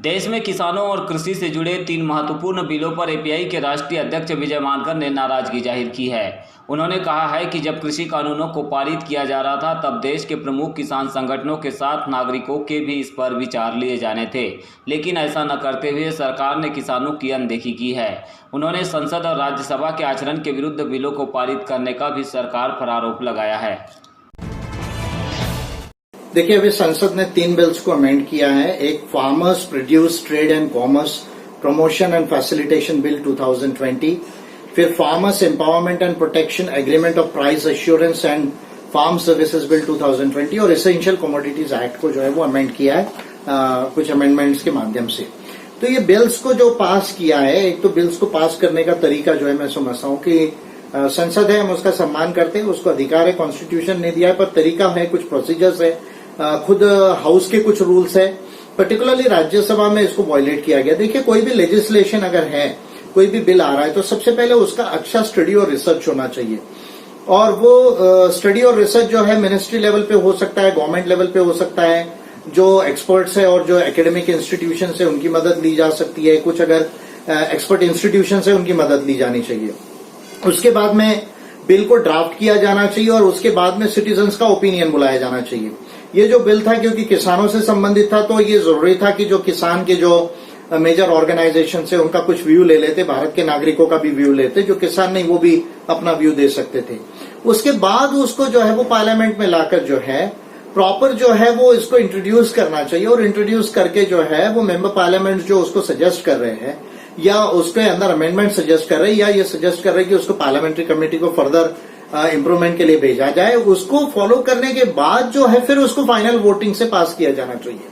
देश में किसानों और कृषि से जुड़े 3 महत्वपूर्ण बिलों पर एपीआई के राष्ट्रीय अध्यक्ष विजय मानकर ने नाराजगी जाहिर की है। उन्होंने कहा है कि जब कृषि कानूनों को पारित किया जा रहा था तब देश के प्रमुख किसान संगठनों के साथ नागरिकों के भी इस पर विचार लिए जाने थे, लेकिन ऐसा न करते हुए सरकार ने किसानों की अनदेखी की है। उन्होंने संसद और राज्यसभा के आचरण के विरुद्ध बिलों को पारित करने का भी सरकार पर आरोप लगाया है। देखिए, अभी संसद ने 3 बिल्स को अमेंड किया है। एक farmers produce trade and commerce promotion and facilitation bill 2020, फिर farmers empowerment and protection agreement of price assurance and farm services bill 2020 और एसेंशियल कमोडिटीज एक्ट को जो है वो अमेंड किया है कुछ अमेंडमेंट्स के माध्यम से। तो ये बिल्स को जो पास किया है, एक तो बिल्स को पास करने का तरीका जो है मैं समझता हूँ कि संसद है, हम उसका सम्मान करते हैं, उसको अधिकार है, कॉन्स्टिट्यूशन ने दिया है, पर तरीका है, कुछ प्रोसीजर्स है, खुद हाउस के कुछ रूल्स है, पर्टिकुलरली राज्यसभा में इसको वायलेट किया गया। देखिए, कोई भी लेजिस्लेशन अगर है, कोई भी बिल आ रहा है तो सबसे पहले उसका अच्छा स्टडी और रिसर्च होना चाहिए, और वो स्टडी और रिसर्च जो है मिनिस्ट्री लेवल पे हो सकता है, गवर्नमेंट लेवल पे हो सकता है, जो एक्सपर्ट्स है और जो एकेडमिक इंस्टीट्यूशन है उनकी मदद ली जा सकती है, कुछ अगर एक्सपर्ट इंस्टीट्यूशन है उनकी मदद ली जानी चाहिए। उसके बाद में बिल को ड्राफ्ट किया जाना चाहिए और उसके बाद में सिटीजन्स का ओपिनियन बुलाया जाना चाहिए। ये जो बिल था, क्योंकि किसानों से संबंधित था, तो ये जरूरी था कि जो किसान के जो मेजर ऑर्गेनाइजेशन है उनका कुछ व्यू ले लेते, भारत के नागरिकों का भी व्यू लेते, जो किसान नहीं वो भी अपना व्यू दे सकते थे। उसके बाद उसको जो है वो पार्लियामेंट में लाकर जो है प्रॉपर जो है वो इसको इंट्रोड्यूस करना चाहिए, और इंट्रोड्यूस करके जो है वो मेंबर पार्लियामेंट जो उसको सजेस्ट कर रहे हैं या उसके अंदर अमेंडमेंट सजेस्ट कर रहे हैं या ये सजेस्ट कर रहे हैं कि उसको पार्लियामेंट्री कमेटी को फर्दर इम्प्रूवमेंट के लिए भेजा जाए, उसको फॉलो करने के बाद जो है फिर उसको फाइनल वोटिंग से पास किया जाना चाहिए।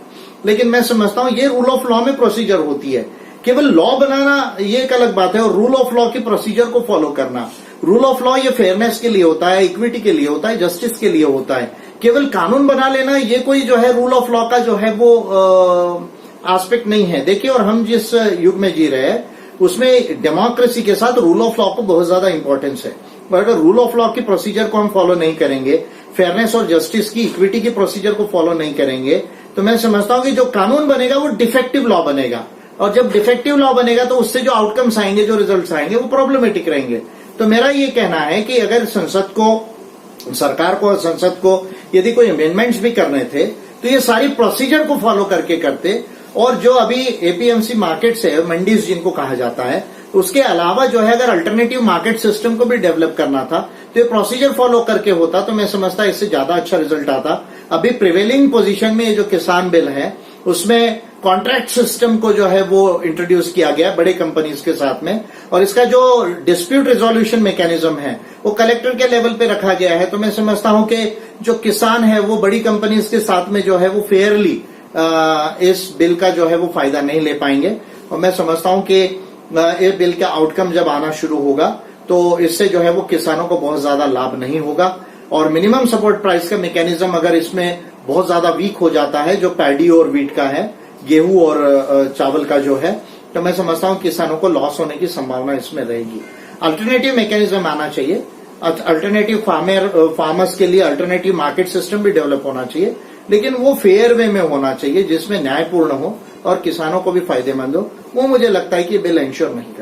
लेकिन मैं समझता हूं ये रूल ऑफ लॉ में प्रोसीजर होती है, केवल लॉ बनाना ये एक अलग बात है, और रूल ऑफ लॉ की प्रोसीजर को फॉलो करना। रूल ऑफ लॉ ये फेयरनेस के लिए होता है, इक्विटी के लिए होता है, जस्टिस के लिए होता है। केवल कानून बना लेना ये कोई जो है रूल ऑफ लॉ का जो है वो एस्पेक्ट नहीं है। देखिए, और हम जिस युग में जी रहे हैं उसमें डेमोक्रेसी के साथ रूल ऑफ लॉ को बहुत ज्यादा इंपॉर्टेंस है। पर अगर रूल ऑफ लॉ की प्रोसीजर को हम फॉलो नहीं करेंगे, फेयरनेस और जस्टिस की, इक्विटी की प्रोसीजर को फॉलो नहीं करेंगे, तो मैं समझता हूं कि जो कानून बनेगा वो डिफेक्टिव लॉ बनेगा, और जब डिफेक्टिव लॉ बनेगा तो उससे जो आउटकम्स आएंगे, जो रिजल्ट्स आएंगे, वो प्रॉब्लमेटिक रहेंगे। तो मेरा ये कहना है कि अगर संसद को, सरकार को और संसद को यदि कोई अमेंडमेंट्स भी करने थे तो ये सारी प्रोसीजर को फॉलो करके करते, और जो अभी एपीएमसी मार्केट्स है, मंडीज जिनको कहा जाता है, उसके अलावा जो है अगर अल्टरनेटिव मार्केट सिस्टम को भी डेवलप करना था तो ये प्रोसीजर फॉलो करके होता, तो मैं समझता इससे ज्यादा अच्छा रिजल्ट आता। अभी प्रिवेलिंग पोजीशन में ये जो किसान बिल है उसमें कॉन्ट्रैक्ट सिस्टम को जो है वो इंट्रोड्यूस किया गया बड़े कंपनीज के साथ में, और इसका जो डिस्प्यूट रिजोल्यूशन मैकेनिज्म है वो कलेक्टर के लेवल पे रखा गया है। तो मैं समझता हूं कि जो किसान है वो बड़ी कंपनीज के साथ में जो है वो फेयरली इस बिल का जो है वो फायदा नहीं ले पाएंगे, और मैं समझता हूं कि ये बिल का आउटकम जब आना शुरू होगा तो इससे जो है वो किसानों को बहुत ज्यादा लाभ नहीं होगा। और मिनिमम सपोर्ट प्राइस का मैकेनिज्म अगर इसमें बहुत ज्यादा वीक हो जाता है, जो पैडी और वीट का है, गेहूं और चावल का जो है, तो मैं समझता हूं किसानों को लॉस होने की संभावना इसमें रहेगी। अल्टरनेटिव मैकेनिज्म आना चाहिए, अल्टरनेटिव फार्मर्स के लिए अल्टरनेटिव मार्केट सिस्टम भी डेवलप होना चाहिए, लेकिन वो फेयर वे में होना चाहिए, जिसमें न्यायपूर्ण हो और किसानों को भी फायदेमंद हो। वो मुझे लगता है कि बिल इंश्योर नहीं